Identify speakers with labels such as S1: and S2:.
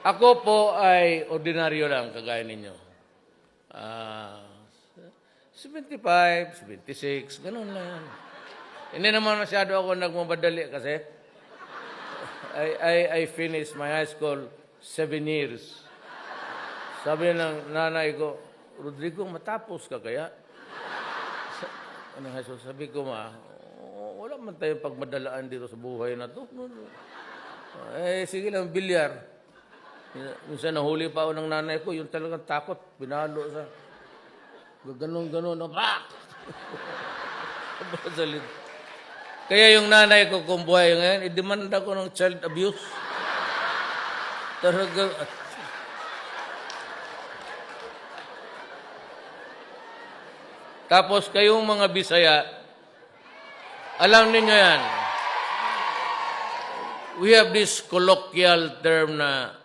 S1: Ako po ay ordinaryo lang, kagaya ninyo. 75, 76, ganun lang yan. Hindi naman masyado ako nagmamadali kasi I finished my high school 7 years. Sabi ng nanay ko, Rodrigo, matapos ka kaya? Sabi ko, wala man tayong pagmadalaan dito sa buhay na to. Sige lang, bilyar. Minsan nahuli pa ako ng nanay ko, yung talagang takot, pinalo sa... Ganon-ganon, Kaya yung nanay ko kung buhay ngayon, idemanda ko ng child abuse. Talaga... Tapos kayong mga Bisaya, alam ninyo yan, we have this colloquial term na